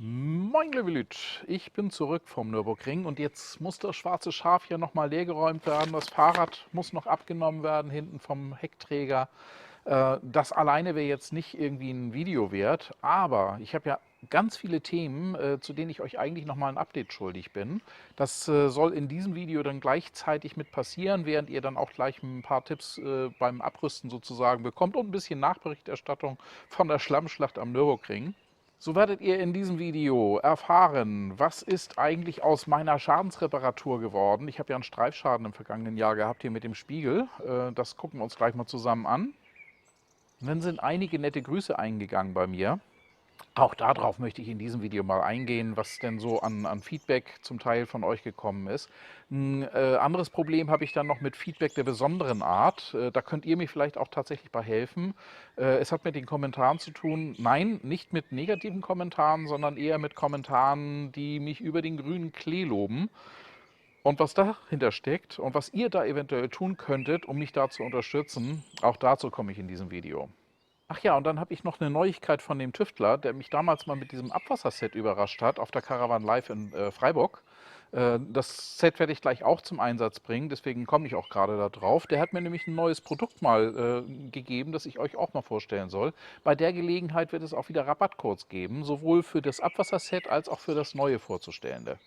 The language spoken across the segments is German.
Moin liebe Leute, ich bin zurück vom Nürburgring und jetzt muss das schwarze Schaf hier nochmal leergeräumt werden. Das Fahrrad muss noch abgenommen werden hinten vom Heckträger. Das alleine wäre jetzt nicht irgendwie ein Video wert, aber ich habe ja ganz viele Themen, zu denen ich euch eigentlich nochmal ein Update schuldig bin. Das soll in diesem Video dann gleichzeitig mit passieren, während ihr dann auch gleich ein paar Tipps beim Abrüsten sozusagen bekommt und ein bisschen Nachberichterstattung von der Schlammschlacht am Nürburgring. So werdet ihr in diesem Video erfahren, was ist eigentlich aus meiner Schadensreparatur geworden. Ich habe ja einen Streifschaden im vergangenen Jahr gehabt hier mit dem Spiegel. Das gucken wir uns gleich mal zusammen an. Und dann sind einige nette Grüße eingegangen bei mir. Auch darauf möchte ich in diesem Video mal eingehen, was denn so an Feedback zum Teil von euch gekommen ist. Ein anderes Problem habe ich dann noch mit Feedback der besonderen Art. Da könnt ihr mir vielleicht auch tatsächlich bei helfen. Es hat mit den Kommentaren zu tun. Nein, nicht mit negativen Kommentaren, sondern eher mit Kommentaren, die mich über den grünen Klee loben. Und was dahinter steckt und was ihr da eventuell tun könntet, um mich da zu unterstützen, auch dazu komme ich in diesem Video. Ach ja, und dann habe ich noch eine Neuigkeit von dem Tüftler, der mich damals mal mit diesem Abwasserset überrascht hat auf der Caravan Live in Freiburg. Das Set werde ich gleich auch zum Einsatz bringen, deswegen komme ich auch gerade da drauf. Der hat mir nämlich ein neues Produkt mal gegeben, das ich euch auch mal vorstellen soll. Bei der Gelegenheit wird es auch wieder Rabattcodes geben, sowohl für das Abwasserset als auch für das neue vorzustellende.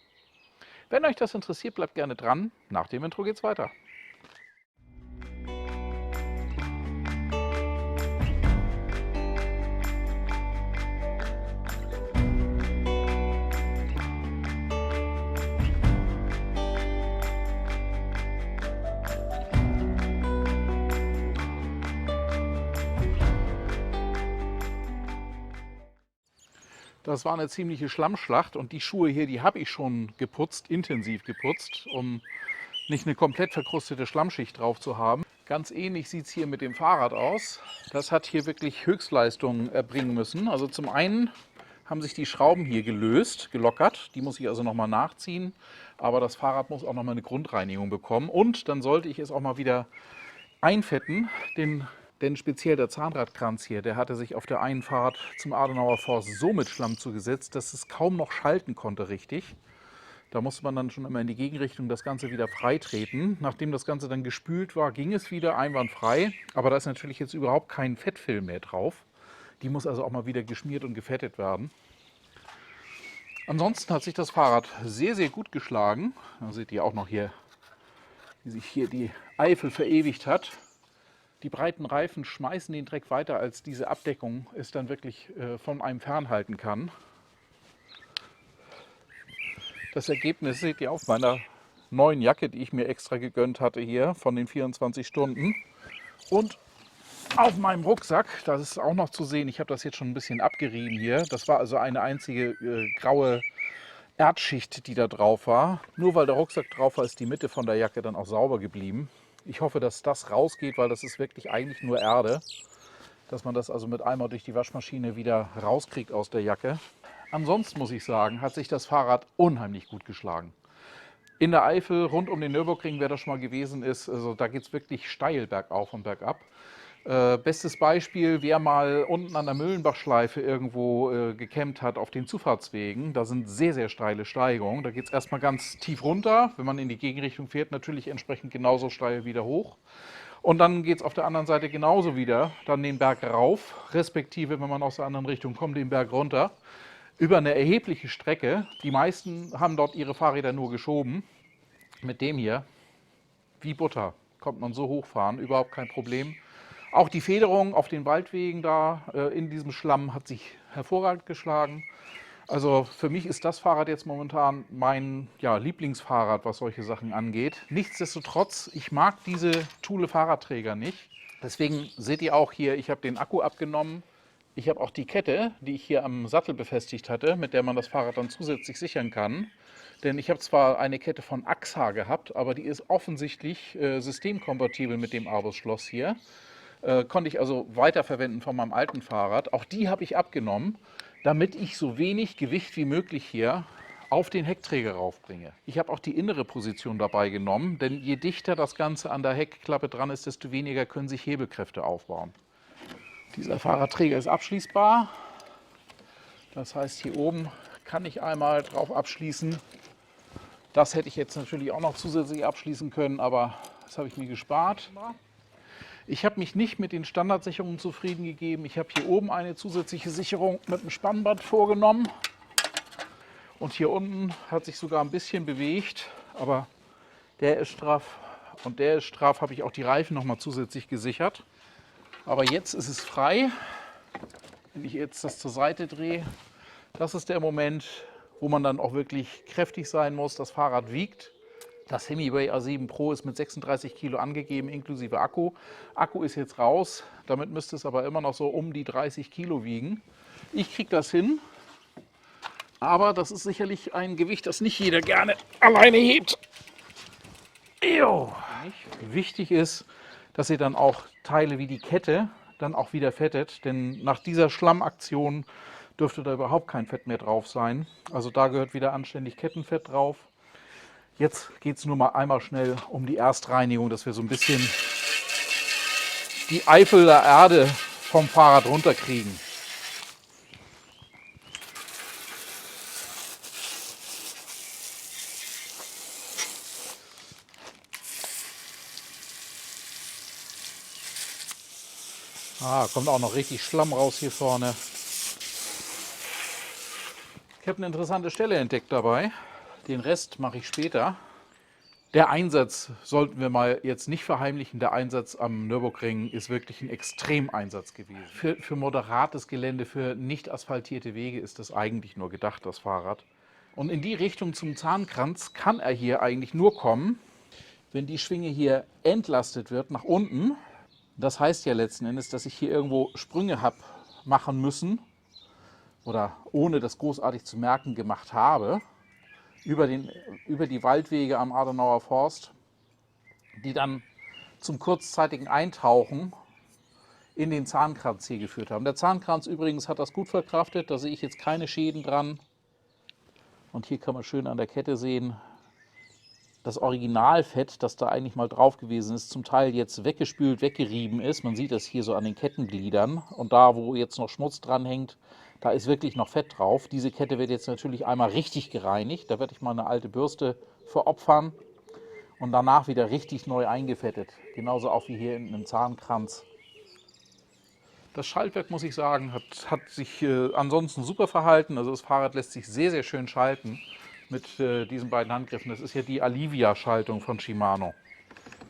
Wenn euch das interessiert, bleibt gerne dran. Nach dem Intro geht's weiter. Das war eine ziemliche Schlammschlacht und die Schuhe hier, die habe ich schon geputzt, intensiv geputzt, um nicht eine komplett verkrustete Schlammschicht drauf zu haben. Ganz ähnlich sieht es hier mit dem Fahrrad aus. Das hat hier wirklich Höchstleistungen erbringen müssen. Also zum einen haben sich die Schrauben hier gelöst, gelockert. Die muss ich also nochmal nachziehen. Aber das Fahrrad muss auch nochmal eine Grundreinigung bekommen. Und dann sollte ich es auch mal wieder einfetten, denn speziell der Zahnradkranz hier, der hatte sich auf der einen Fahrt zum Adenauer Forst so mit Schlamm zugesetzt, dass es kaum noch schalten konnte richtig. Da musste man dann schon immer in die Gegenrichtung das Ganze wieder freitreten. Nachdem das Ganze dann gespült war, ging es wieder einwandfrei. Aber da ist natürlich jetzt überhaupt kein Fettfilm mehr drauf. Die muss also auch mal wieder geschmiert und gefettet werden. Ansonsten hat sich das Fahrrad sehr, sehr gut geschlagen. Da seht ihr auch noch hier, wie sich hier die Eifel verewigt hat. Die breiten Reifen schmeißen den Dreck weiter, als diese Abdeckung es dann wirklich von einem fernhalten kann. Das Ergebnis seht ihr auf meiner neuen Jacke, die ich mir extra gegönnt hatte hier von den 24 Stunden. Und auf meinem Rucksack, das ist auch noch zu sehen, ich habe das jetzt schon ein bisschen abgerieben hier. Das war also eine einzige graue Erdschicht, die da drauf war. Nur weil der Rucksack drauf war, ist die Mitte von der Jacke dann auch sauber geblieben. Ich hoffe, dass das rausgeht, weil das ist wirklich eigentlich nur Erde. Dass man das also mit einmal durch die Waschmaschine wieder rauskriegt aus der Jacke. Ansonsten muss ich sagen, hat sich das Fahrrad unheimlich gut geschlagen. In der Eifel, rund um den Nürburgring, wer da schon mal gewesen ist, also da geht es wirklich steil bergauf und bergab. Bestes Beispiel, wer mal unten an der Müllenbachschleife irgendwo gecampt hat auf den Zufahrtswegen, da sind sehr, sehr steile Steigungen. Da geht es erstmal ganz tief runter, wenn man in die Gegenrichtung fährt, natürlich entsprechend genauso steil wieder hoch. Und dann geht es auf der anderen Seite genauso wieder, dann den Berg rauf, respektive, wenn man aus der anderen Richtung kommt, den Berg runter, über eine erhebliche Strecke. Die meisten haben dort ihre Fahrräder nur geschoben. Mit dem hier, wie Butter, kommt man so hochfahren, überhaupt kein Problem. Auch die Federung auf den Waldwegen da in diesem Schlamm hat sich hervorragend geschlagen. Also für mich ist das Fahrrad jetzt momentan mein Lieblingsfahrrad, was solche Sachen angeht. Nichtsdestotrotz, ich mag diese Thule Fahrradträger nicht. Deswegen seht ihr auch hier, ich habe den Akku abgenommen. Ich habe auch die Kette, die ich hier am Sattel befestigt hatte, mit der man das Fahrrad dann zusätzlich sichern kann. Denn ich habe zwar eine Kette von AXA gehabt, aber die ist offensichtlich systemkompatibel mit dem Arbus-Schloss hier. Konnte ich also weiterverwenden von meinem alten Fahrrad. Auch die habe ich abgenommen, damit ich so wenig Gewicht wie möglich hier auf den Heckträger raufbringe. Ich habe auch die innere Position dabei genommen, denn je dichter das Ganze an der Heckklappe dran ist, desto weniger können sich Hebelkräfte aufbauen. Dieser Fahrradträger ist abschließbar. Das heißt, hier oben kann ich einmal drauf abschließen. Das hätte ich jetzt natürlich auch noch zusätzlich abschließen können, aber das habe ich mir gespart. Ich habe mich nicht mit den Standardsicherungen zufrieden gegeben. Ich habe hier oben eine zusätzliche Sicherung mit einem Spannband vorgenommen. Und hier unten hat sich sogar ein bisschen bewegt, aber der ist straff und der ist straff. Habe ich auch die Reifen noch mal zusätzlich gesichert. Aber jetzt ist es frei. Wenn ich jetzt das zur Seite drehe, das ist der Moment, wo man dann auch wirklich kräftig sein muss. Das Fahrrad wiegt. Das Hemiway A7 Pro ist mit 36 Kilo angegeben, inklusive Akku. Akku ist jetzt raus, damit müsste es aber immer noch so um die 30 Kilo wiegen. Ich kriege das hin, aber das ist sicherlich ein Gewicht, das nicht jeder gerne alleine hebt. Wichtig ist, dass ihr dann auch Teile wie die Kette dann auch wieder fettet, denn nach dieser Schlammaktion dürfte da überhaupt kein Fett mehr drauf sein. Also da gehört wieder anständig Kettenfett drauf. Jetzt geht es nur mal einmal schnell um die Erstreinigung, dass wir so ein bisschen die Eifel der Erde vom Fahrrad runterkriegen. Kommt auch noch richtig Schlamm raus hier vorne. Ich habe eine interessante Stelle entdeckt dabei. Den Rest mache ich später. Der Einsatz sollten wir mal jetzt nicht verheimlichen. Der Einsatz am Nürburgring ist wirklich ein Extremeinsatz gewesen. Für moderates Gelände, für nicht asphaltierte Wege ist das eigentlich nur gedacht, das Fahrrad. Und in die Richtung zum Zahnkranz kann er hier eigentlich nur kommen, wenn die Schwinge hier entlastet wird nach unten. Das heißt ja letzten Endes, dass ich hier irgendwo Sprünge habe machen müssen oder ohne das großartig zu merken gemacht habe, über die Waldwege am Adenauer Forst, die dann zum kurzzeitigen Eintauchen in den Zahnkranz hier geführt haben. Der Zahnkranz übrigens hat das gut verkraftet, da sehe ich jetzt keine Schäden dran. Und hier kann man schön an der Kette sehen, das Originalfett, das da eigentlich mal drauf gewesen ist, zum Teil jetzt weggespült, weggerieben ist. Man sieht das hier so an den Kettengliedern. Und da, wo jetzt noch Schmutz dran hängt, da ist wirklich noch Fett drauf. Diese Kette wird jetzt natürlich einmal richtig gereinigt. Da werde ich mal eine alte Bürste veropfern und danach wieder richtig neu eingefettet. Genauso auch wie hier hinten im Zahnkranz. Das Schaltwerk, muss ich sagen, hat sich ansonsten super verhalten. Also das Fahrrad lässt sich sehr, sehr schön schalten mit diesen beiden Handgriffen. Das ist ja die Alivia-Schaltung von Shimano.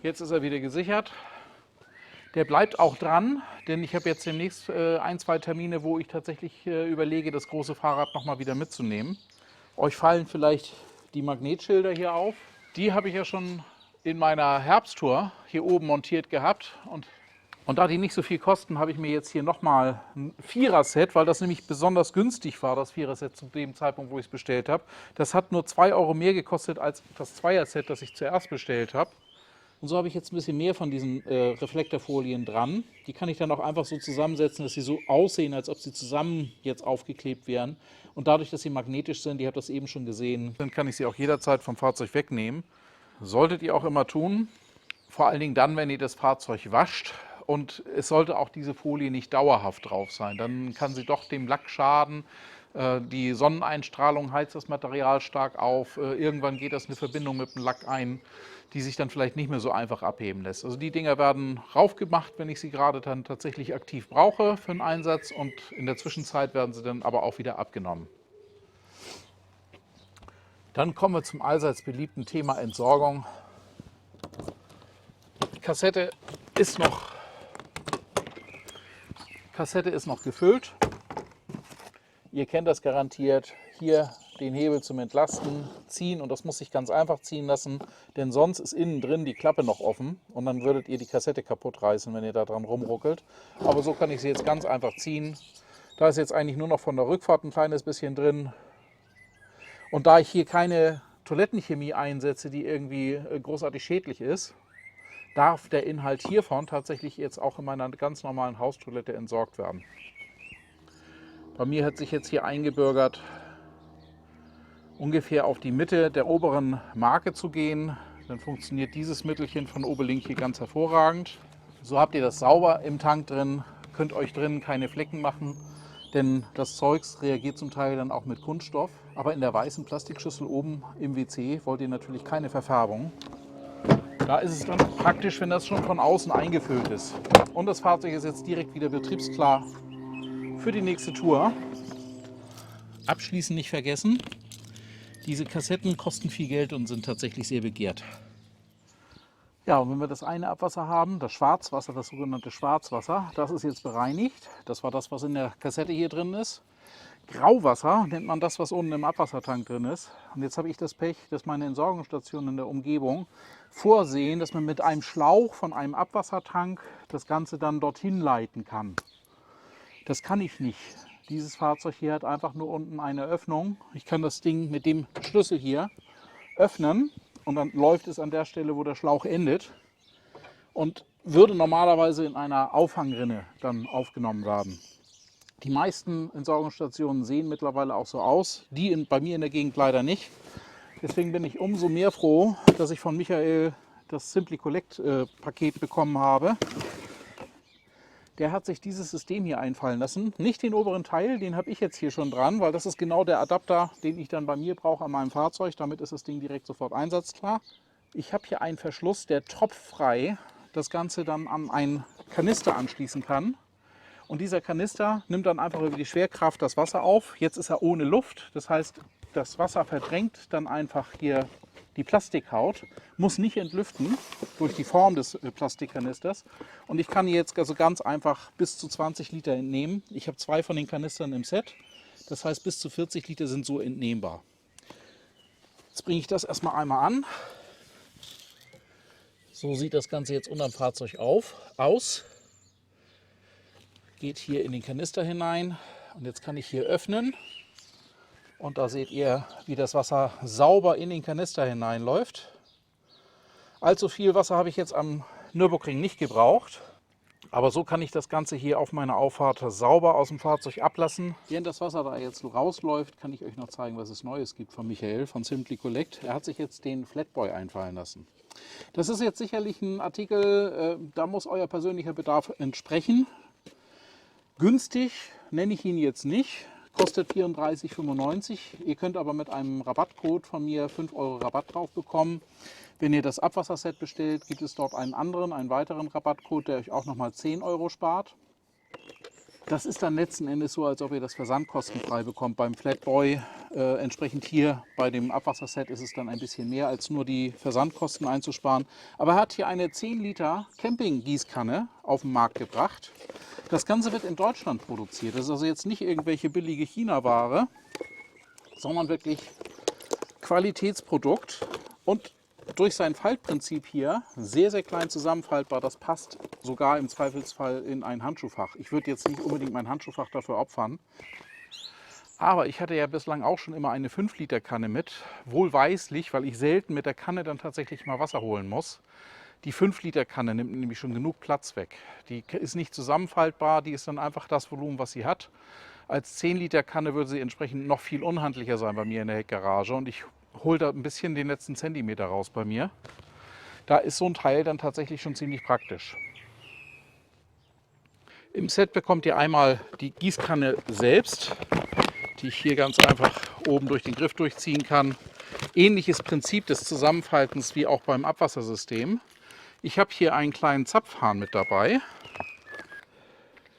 Jetzt ist er wieder gesichert. Der bleibt auch dran, denn ich habe jetzt demnächst ein, zwei Termine, wo ich tatsächlich überlege, das große Fahrrad nochmal wieder mitzunehmen. Euch fallen vielleicht die Magnetschilder hier auf. Die habe ich ja schon in meiner Herbsttour hier oben montiert gehabt. Und da die nicht so viel kosten, habe ich mir jetzt hier nochmal ein Vierer-Set, weil das nämlich besonders günstig war, das Vierer-Set zu dem Zeitpunkt, wo ich es bestellt habe. Das hat nur 2 Euro mehr gekostet als das Zweier-Set, das ich zuerst bestellt habe. Und so habe ich jetzt ein bisschen mehr von diesen Reflektorfolien dran. Die kann ich dann auch einfach so zusammensetzen, dass sie so aussehen, als ob sie zusammen jetzt aufgeklebt wären. Und dadurch, dass sie magnetisch sind, ihr habt das eben schon gesehen, dann kann ich sie auch jederzeit vom Fahrzeug wegnehmen. Solltet ihr auch immer tun, vor allen Dingen dann, wenn ihr das Fahrzeug wascht. Und es sollte auch diese Folie nicht dauerhaft drauf sein. Dann kann sie doch dem Lack schaden. Die Sonneneinstrahlung heizt das Material stark auf. Irgendwann geht das eine Verbindung mit dem Lack ein, die sich dann vielleicht nicht mehr so einfach abheben lässt. Also die Dinger werden raufgemacht, wenn ich sie gerade dann tatsächlich aktiv brauche für einen Einsatz. Und in der Zwischenzeit werden sie dann aber auch wieder abgenommen. Dann kommen wir zum allseits beliebten Thema Entsorgung. Die Kassette ist noch gefüllt. Ihr kennt das garantiert. Hier den Hebel zum Entlasten ziehen und das muss sich ganz einfach ziehen lassen, denn sonst ist innen drin die Klappe noch offen und dann würdet ihr die Kassette kaputt reißen, wenn ihr da dran rumruckelt. Aber so kann ich sie jetzt ganz einfach ziehen. Da ist jetzt eigentlich nur noch von der Rückfahrt ein kleines bisschen drin. Und da ich hier keine Toilettenchemie einsetze, die irgendwie großartig schädlich ist, darf der Inhalt hiervon tatsächlich jetzt auch in meiner ganz normalen Haustoilette entsorgt werden. Bei mir hat sich jetzt hier eingebürgert, ungefähr auf die Mitte der oberen Marke zu gehen. Dann funktioniert dieses Mittelchen von Obelink hier ganz hervorragend. So habt ihr das sauber im Tank drin, könnt euch drin keine Flecken machen. Denn das Zeugs reagiert zum Teil dann auch mit Kunststoff. Aber in der weißen Plastikschüssel oben im WC wollt ihr natürlich keine Verfärbung. Da ist es dann praktisch, wenn das schon von außen eingefüllt ist. Und das Fahrzeug ist jetzt direkt wieder betriebsklar für die nächste Tour. Abschließend nicht vergessen, diese Kassetten kosten viel Geld und sind tatsächlich sehr begehrt. Ja, und wenn wir das eine Abwasser haben, das Schwarzwasser, das sogenannte Schwarzwasser, das ist jetzt bereinigt. Das war das, was in der Kassette hier drin ist. Grauwasser nennt man das, was unten im Abwassertank drin ist. Und jetzt habe ich das Pech, dass meine Entsorgungsstationen in der Umgebung vorsehen, dass man mit einem Schlauch von einem Abwassertank das Ganze dann dorthin leiten kann. Das kann ich nicht. Dieses Fahrzeug hier hat einfach nur unten eine Öffnung. Ich kann das Ding mit dem Schlüssel hier öffnen und dann läuft es an der Stelle, wo der Schlauch endet und würde normalerweise in einer Auffangrinne dann aufgenommen werden. Die meisten Entsorgungsstationen sehen mittlerweile auch so aus, die bei mir in der Gegend leider nicht. Deswegen bin ich umso mehr froh, dass ich von Michael das Simply Collect Paket bekommen habe. Der hat sich dieses System hier einfallen lassen. Nicht den oberen Teil, den habe ich jetzt hier schon dran, weil das ist genau der Adapter, den ich dann bei mir brauche an meinem Fahrzeug. Damit ist das Ding direkt sofort einsatzklar. Ich habe hier einen Verschluss, der tropffrei das Ganze dann an einen Kanister anschließen kann. Und dieser Kanister nimmt dann einfach über die Schwerkraft das Wasser auf. Jetzt ist er ohne Luft, das heißt, das Wasser verdrängt dann einfach hier die Plastikhaut, muss nicht entlüften durch die Form des Plastikkanisters. Und ich kann jetzt also ganz einfach bis zu 20 Liter entnehmen. Ich habe 2 von den Kanistern im Set, das heißt bis zu 40 Liter sind so entnehmbar. Jetzt bringe ich das erstmal einmal an. So sieht das Ganze jetzt unterm Fahrzeug aus. Geht hier in den Kanister hinein und jetzt kann ich hier öffnen und da seht ihr, wie das Wasser sauber in den Kanister hineinläuft. Allzu viel Wasser habe ich jetzt am Nürburgring nicht gebraucht, aber so kann ich das Ganze hier auf meiner Auffahrt sauber aus dem Fahrzeug ablassen. Während das Wasser da jetzt rausläuft, kann ich euch noch zeigen, was es Neues gibt von Michael von Simply Collect. Er hat sich jetzt den Flatboy einfallen lassen. Das ist jetzt sicherlich ein Artikel, da muss euer persönlicher Bedarf entsprechen. Günstig nenne ich ihn jetzt nicht, kostet 34,95 €. Ihr könnt aber mit einem Rabattcode von mir 5 € Rabatt drauf bekommen. Wenn ihr das Abwasserset bestellt, gibt es dort einen weiteren Rabattcode, der euch auch nochmal 10 € spart. Das ist dann letzten Endes so, als ob ihr das versandkostenfrei bekommt beim Flatboy. Entsprechend hier bei dem Abwasserset ist es dann ein bisschen mehr, als nur die Versandkosten einzusparen. Aber er hat hier eine 10 Liter Camping-Gießkanne auf den Markt gebracht. Das Ganze wird in Deutschland produziert. Das ist also jetzt nicht irgendwelche billige China-Ware, sondern wirklich Qualitätsprodukt. Und durch sein Faltprinzip hier sehr, sehr klein zusammenfaltbar. Das passt sogar im Zweifelsfall in ein Handschuhfach. Ich würde jetzt nicht unbedingt mein Handschuhfach dafür opfern. Aber ich hatte ja bislang auch schon immer eine 5 Liter Kanne mit. Wohlweislich, weil ich selten mit der Kanne dann tatsächlich mal Wasser holen muss. Die 5 Liter Kanne nimmt nämlich schon genug Platz weg. Die ist nicht zusammenfaltbar, die ist dann einfach das Volumen, was sie hat. Als 10 Liter Kanne würde sie entsprechend noch viel unhandlicher sein bei mir in der Heckgarage. Und ich hole da ein bisschen den letzten Zentimeter raus bei mir. Da ist so ein Teil dann tatsächlich schon ziemlich praktisch. Im Set bekommt ihr einmal die Gießkanne selbst, die ich hier ganz einfach oben durch den Griff durchziehen kann. Ähnliches Prinzip des Zusammenfaltens wie auch beim Abwassersystem. Ich habe hier einen kleinen Zapfhahn mit dabei.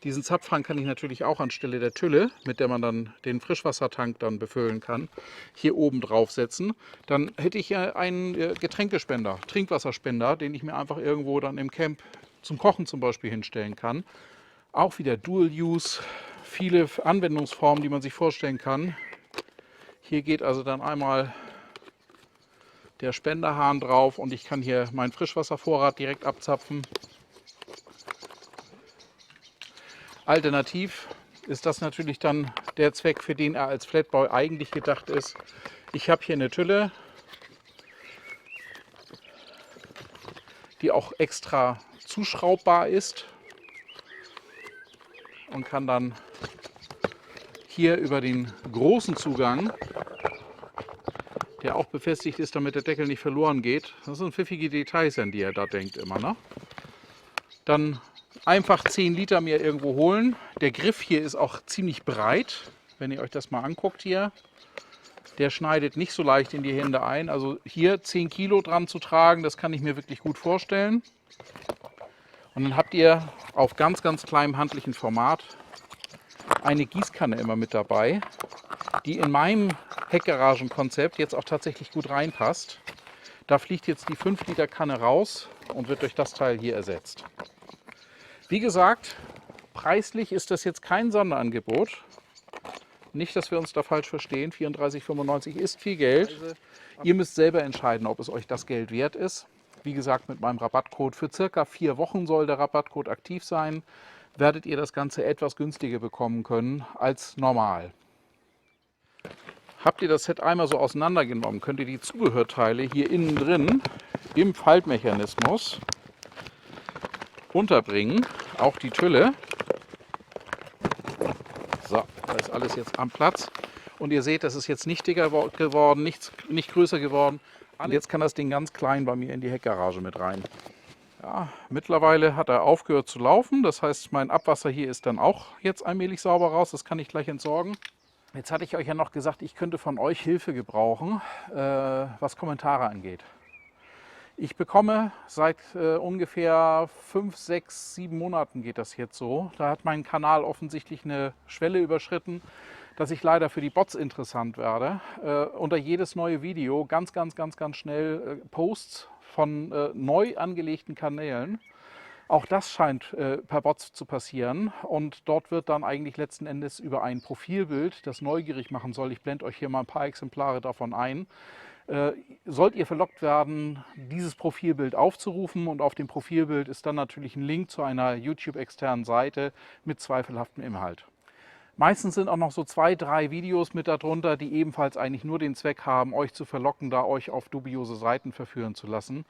Diesen Zapfhahn kann ich natürlich auch anstelle der Tülle, mit der man dann den Frischwassertank dann befüllen kann, hier oben draufsetzen. Dann hätte ich ja einen Getränkespender, Trinkwasserspender, den ich mir einfach irgendwo dann im Camp zum Kochen zum Beispiel hinstellen kann. Auch wieder Dual Use, viele Anwendungsformen, die man sich vorstellen kann. Hier geht also dann einmal der Spenderhahn drauf und ich kann hier meinen Frischwasservorrat direkt abzapfen. Alternativ ist das natürlich dann der Zweck, für den er als Flatboy eigentlich gedacht ist. Ich habe hier eine Tülle, die auch extra zuschraubbar ist und kann dann hier über den großen Zugang, der auch befestigt ist, damit der Deckel nicht verloren geht. Das sind pfiffige Details, an die er da denkt immer, ne? Dann Einfach 10 Liter mir irgendwo holen. Der Griff hier ist auch ziemlich breit, wenn ihr euch das mal anguckt hier. Der schneidet nicht so leicht in die Hände ein. Also hier 10 Kilo dran zu tragen, das kann ich mir wirklich gut vorstellen. Und dann habt ihr auf ganz, ganz kleinem handlichen Format eine Gießkanne immer mit dabei, die in meinem Heckgaragenkonzept jetzt auch tatsächlich gut reinpasst. Da fliegt jetzt die 5 Liter Kanne raus und wird durch das Teil hier ersetzt. Wie gesagt, preislich ist das jetzt kein Sonderangebot. Nicht, dass wir uns da falsch verstehen. 34,95 € ist viel Geld. Ihr müsst selber entscheiden, ob es euch das Geld wert ist. Wie gesagt, mit meinem Rabattcode für circa 4 Wochen soll der Rabattcode aktiv sein. Werdet ihr das Ganze etwas günstiger bekommen können als normal. Habt ihr das Set einmal so auseinandergenommen, könnt ihr die Zubehörteile hier innen drin im Faltmechanismus unterbringen. Auch die Tülle. So, da ist alles jetzt am Platz. Und ihr seht, das ist jetzt nicht dicker geworden, nicht größer geworden. Und jetzt kann das Ding ganz klein bei mir in die Heckgarage mit rein. Ja, mittlerweile hat er aufgehört zu laufen. Das heißt, mein Abwasser hier ist dann auch jetzt allmählich sauber raus. Das kann ich gleich entsorgen. Jetzt hatte ich euch ja noch gesagt, ich könnte von euch Hilfe gebrauchen, was Kommentare angeht. Ich bekomme seit ungefähr 5, 6, 7 Monaten geht das jetzt so. Da hat mein Kanal offensichtlich eine Schwelle überschritten, dass ich leider für die Bots interessant werde. Unter jedes neue Video ganz schnell Posts von neu angelegten Kanälen. Auch das scheint per Bots zu passieren und dort wird dann eigentlich letzten Endes über ein Profilbild, das neugierig machen soll. Ich blende euch hier mal ein paar Exemplare davon ein. Sollt ihr verlockt werden, dieses Profilbild aufzurufen und auf dem Profilbild ist dann natürlich ein Link zu einer YouTube-externen Seite mit zweifelhaftem Inhalt. Meistens sind auch noch so 2, 3 Videos mit darunter, die ebenfalls eigentlich nur den Zweck haben, euch zu verlocken, da euch auf dubiose Seiten verführen zu lassen.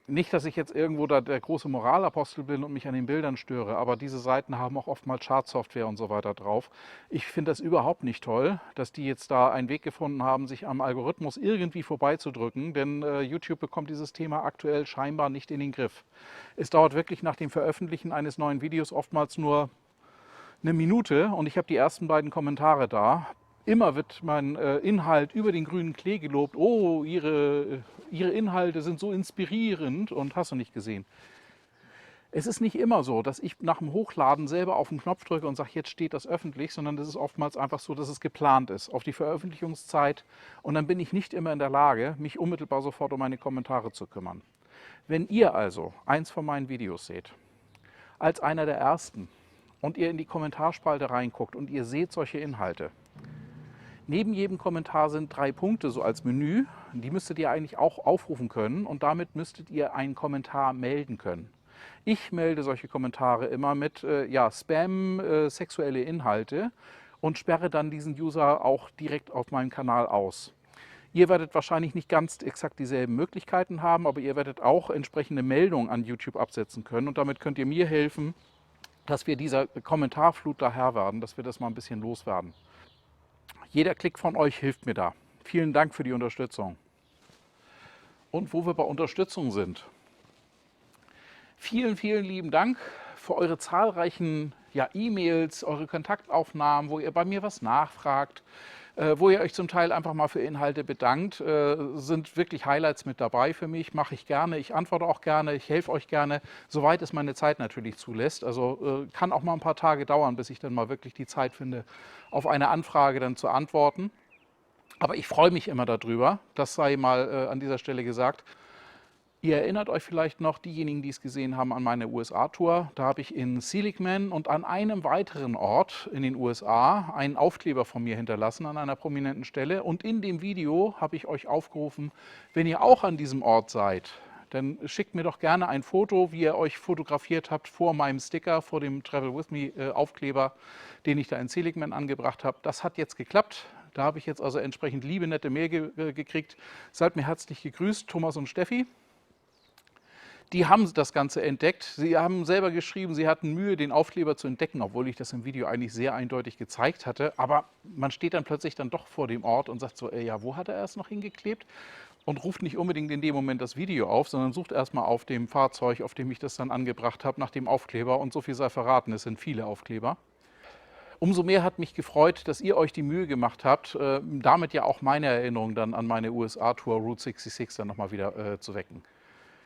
Nicht, dass ich jetzt irgendwo da der große Moralapostel bin und mich an den Bildern störe, aber diese Seiten haben auch oftmals Schadsoftware und so weiter drauf. Ich finde das überhaupt nicht toll, dass die jetzt da einen Weg gefunden haben, sich am Algorithmus irgendwie vorbeizudrücken, denn YouTube bekommt dieses Thema aktuell scheinbar nicht in den Griff. Es dauert wirklich nach dem Veröffentlichen eines neuen Videos oftmals nur eine Minute und ich habe die ersten beiden Kommentare da. Immer wird mein Inhalt über den grünen Klee gelobt. Oh, ihre Inhalte sind so inspirierend und hast du nicht gesehen. Es ist nicht immer so, dass ich nach dem Hochladen selber auf den Knopf drücke und sage, jetzt steht das öffentlich, sondern es ist oftmals einfach so, dass es geplant ist auf die Veröffentlichungszeit und dann bin ich nicht immer in der Lage, mich unmittelbar sofort um meine Kommentare zu kümmern. Wenn ihr also eins von meinen Videos seht, als einer der ersten und ihr in die Kommentarspalte reinguckt und ihr seht solche Inhalte, neben jedem Kommentar sind 3 Punkte so als Menü, die müsstet ihr eigentlich auch aufrufen können und damit müsstet ihr einen Kommentar melden können. Ich melde solche Kommentare immer mit Spam, sexuelle Inhalte und sperre dann diesen User auch direkt auf meinem Kanal aus. Ihr werdet wahrscheinlich nicht ganz exakt dieselben Möglichkeiten haben, aber ihr werdet auch entsprechende Meldungen an YouTube absetzen können und damit könnt ihr mir helfen, dass wir dieser Kommentarflut da Herr werden, dass wir das mal ein bisschen loswerden. Jeder Klick von euch hilft mir da. Vielen Dank für die Unterstützung. Und wo wir bei Unterstützung sind, vielen lieben Dank für eure zahlreichen E-Mails, eure Kontaktaufnahmen, wo ihr bei mir was nachfragt, wo ihr euch zum Teil einfach mal für Inhalte bedankt. Sind wirklich Highlights mit dabei für mich, mache ich gerne, ich antworte auch gerne, ich helfe euch gerne, soweit es meine Zeit natürlich zulässt. Also kann auch mal ein paar Tage dauern, bis ich dann mal wirklich die Zeit finde, auf eine Anfrage dann zu antworten. Aber ich freue mich immer darüber, das sei mal an dieser Stelle gesagt. Ihr erinnert euch vielleicht noch, diejenigen, die es gesehen haben, an meine USA-Tour. Da habe ich in Seligman und an einem weiteren Ort in den USA einen Aufkleber von mir hinterlassen an einer prominenten Stelle. Und in dem Video habe ich euch aufgerufen, wenn ihr auch an diesem Ort seid, dann schickt mir doch gerne ein Foto, wie ihr euch fotografiert habt vor meinem Sticker, vor dem Travel With Me Aufkleber, den ich da in Seligman angebracht habe. Das hat jetzt geklappt. Da habe ich jetzt also entsprechend liebe, nette Mail gekriegt. Seid mir herzlich gegrüßt, Thomas und Steffi. Die haben das Ganze entdeckt. Sie haben selber geschrieben, sie hatten Mühe, den Aufkleber zu entdecken, obwohl ich das im Video eigentlich sehr eindeutig gezeigt hatte. Aber man steht dann plötzlich dann doch vor dem Ort und sagt so, ja, wo hat er es noch hingeklebt? und ruft nicht unbedingt in dem Moment das Video auf, sondern sucht erstmal auf dem Fahrzeug, auf dem ich das dann angebracht habe, nach dem Aufkleber. Und so viel sei verraten, es sind viele Aufkleber. Umso mehr hat mich gefreut, dass ihr euch die Mühe gemacht habt, damit ja auch meine Erinnerung dann an meine USA-Tour Route 66 dann nochmal wieder zu wecken.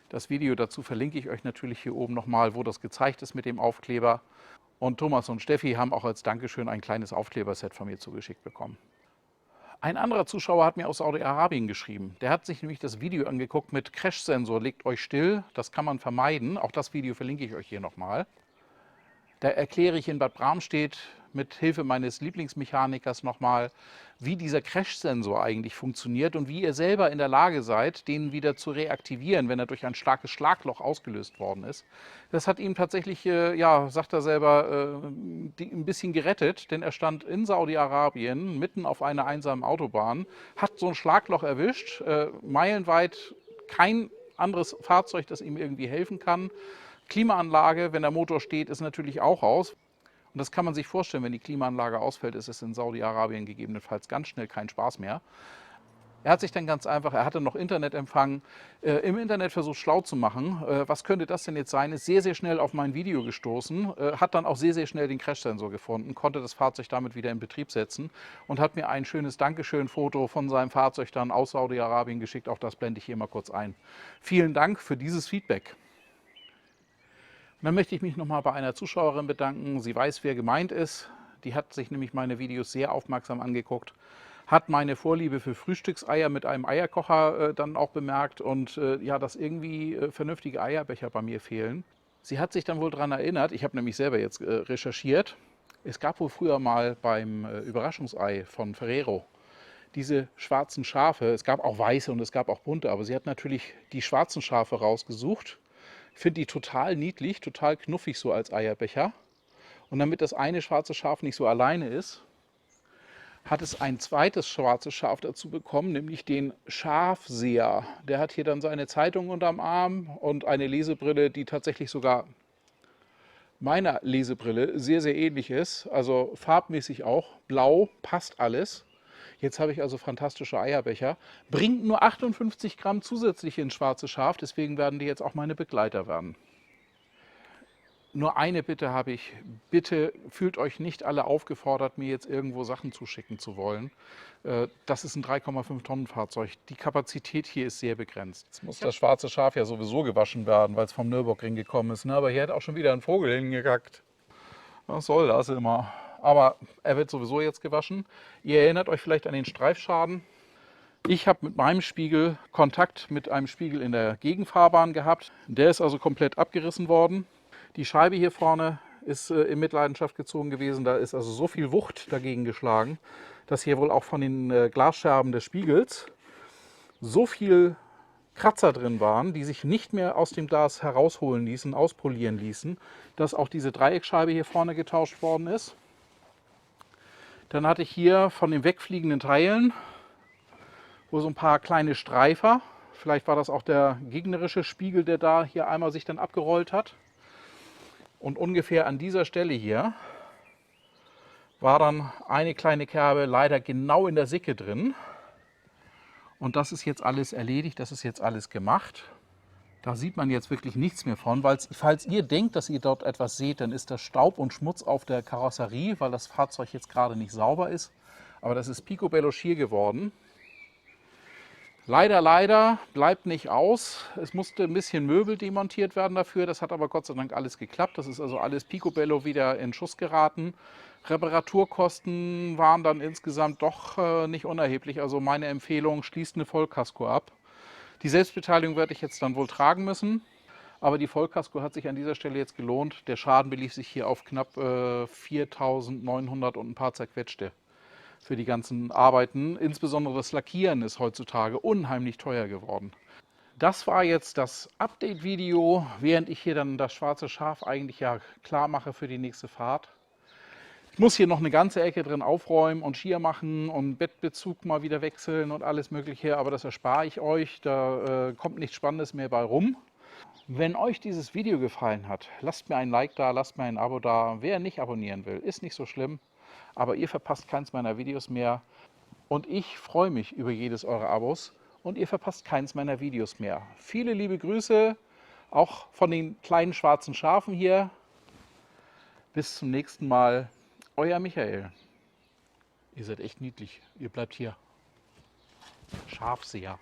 Das Video dazu verlinke ich euch natürlich hier oben nochmal, wo das gezeigt ist mit dem Aufkleber. Und Thomas und Steffi haben auch als Dankeschön ein kleines Aufkleberset von mir zugeschickt bekommen. Ein anderer Zuschauer hat mir aus Saudi-Arabien geschrieben. Der hat sich nämlich das Video angeguckt mit Crash-Sensor, legt euch still, das kann man vermeiden. Auch das Video verlinke ich euch hier nochmal. Da erkläre ich in Bad Bramstedt mit Hilfe meines Lieblingsmechanikers nochmal, wie dieser Crash-Sensor eigentlich funktioniert und wie ihr selber in der Lage seid, den wieder zu reaktivieren, wenn er durch ein starkes Schlagloch ausgelöst worden ist. Das hat ihm tatsächlich, ja, sagt er selber, ein bisschen gerettet, denn er stand in Saudi-Arabien mitten auf einer einsamen Autobahn, hat so ein Schlagloch erwischt, meilenweit kein anderes Fahrzeug, das ihm irgendwie helfen kann. Klimaanlage, wenn der Motor steht, ist natürlich auch aus. Und das kann man sich vorstellen, wenn die Klimaanlage ausfällt, ist es in Saudi-Arabien gegebenenfalls ganz schnell kein Spaß mehr. Er hat sich dann ganz einfach, er hatte noch Internetempfang, im Internet versucht schlau zu machen. Was könnte das denn jetzt sein? Ist sehr, sehr schnell auf mein Video gestoßen, hat dann auch sehr, sehr schnell den Crashsensor gefunden, konnte das Fahrzeug damit wieder in Betrieb setzen und hat mir ein schönes Dankeschön-Foto von seinem Fahrzeug dann aus Saudi-Arabien geschickt. Auch das blende ich hier mal kurz ein. Vielen Dank für dieses Feedback. Und dann möchte ich mich nochmal bei einer Zuschauerin bedanken. Sie weiß, wer gemeint ist. Die hat sich nämlich meine Videos sehr aufmerksam angeguckt, hat meine Vorliebe für Frühstückseier mit einem Eierkocher dann auch bemerkt und ja, dass irgendwie vernünftige Eierbecher bei mir fehlen. Sie hat sich dann wohl daran erinnert, ich habe nämlich selber jetzt recherchiert, es gab wohl früher mal beim Überraschungsei von Ferrero diese schwarzen Schafe. Es gab auch weiße und es gab auch bunte, aber sie hat natürlich die schwarzen Schafe rausgesucht. Ich finde die total niedlich, total knuffig so als Eierbecher. Und damit das eine schwarze Schaf nicht so alleine ist, hat es ein zweites schwarzes Schaf dazu bekommen, nämlich den Schafseher. Der hat hier dann seine Zeitung unterm Arm und eine Lesebrille, die tatsächlich sogar meiner Lesebrille sehr, sehr ähnlich ist. Also farbmäßig auch. Blau, passt alles. Jetzt habe ich also fantastische Eierbecher. Bringt nur 58 Gramm zusätzlich ins schwarze Schaf, deswegen werden die jetzt auch meine Begleiter werden. Nur eine Bitte habe ich. Bitte fühlt euch nicht alle aufgefordert, mir jetzt irgendwo Sachen zuschicken zu wollen. Das ist ein 3,5 Tonnen Fahrzeug. Die Kapazität hier ist sehr begrenzt. Jetzt muss das schwarze Schaf ja sowieso gewaschen werden, weil es vom Nürburgring gekommen ist. Aber hier hat auch schon wieder ein Vogel hingekackt. Was soll das immer? Aber er wird sowieso jetzt gewaschen. Ihr erinnert euch vielleicht an den Streifschaden. Ich habe mit meinem Spiegel Kontakt mit einem Spiegel in der Gegenfahrbahn gehabt. Der ist also komplett abgerissen worden. Die Scheibe hier vorne ist in Mitleidenschaft gezogen gewesen. Da ist also so viel Wucht dagegen geschlagen, dass hier wohl auch von den Glasscherben des Spiegels so viel Kratzer drin waren, die sich nicht mehr aus dem Glas herausholen ließen, auspolieren ließen, dass auch diese Dreieckscheibe hier vorne getauscht worden ist. Dann hatte ich hier von den wegfliegenden Teilen wohl so ein paar kleine Streifer. Vielleicht war das auch der gegnerische Spiegel, der da hier einmal sich dann abgerollt hat. Und ungefähr an dieser Stelle hier war dann eine kleine Kerbe leider genau in der Sicke drin. Und das ist jetzt alles erledigt, das ist jetzt alles gemacht. Da sieht man jetzt wirklich nichts mehr von, weil falls ihr denkt, dass ihr dort etwas seht, dann ist das Staub und Schmutz auf der Karosserie, weil das Fahrzeug jetzt gerade nicht sauber ist. Aber das ist picobello schier geworden. Leider, leider bleibt nicht aus. Es musste ein bisschen Möbel demontiert werden dafür. Das hat aber Gott sei Dank alles geklappt. Das ist also alles picobello wieder in Schuss geraten. Reparaturkosten waren dann insgesamt doch nicht unerheblich. Also meine Empfehlung, schließt eine Vollkasko ab. Die Selbstbeteiligung werde ich jetzt dann wohl tragen müssen. Aber die Vollkasko hat sich an dieser Stelle jetzt gelohnt. Der Schaden belief sich hier auf knapp 4.900 und ein paar zerquetschte für die ganzen Arbeiten. Insbesondere das Lackieren ist heutzutage unheimlich teuer geworden. Das war jetzt das Update-Video, während ich hier dann das schwarze Schaf eigentlich ja klar mache für die nächste Fahrt. Ich muss hier noch eine ganze Ecke drin aufräumen und Schier machen und Bettbezug mal wieder wechseln und alles mögliche, aber das erspare ich euch, da kommt nichts Spannendes mehr bei rum. Wenn euch dieses Video gefallen hat, lasst mir ein Like da, lasst mir ein Abo da. Wer nicht abonnieren will, ist nicht so schlimm, aber ihr verpasst keins meiner Videos mehr und ich freue mich über jedes eurer Abos und ihr verpasst keins meiner Videos mehr. Viele liebe Grüße, auch von den kleinen schwarzen Schafen hier. Bis zum nächsten Mal, euer Michael. Ihr seid echt niedlich, ihr bleibt hier. Schafseher.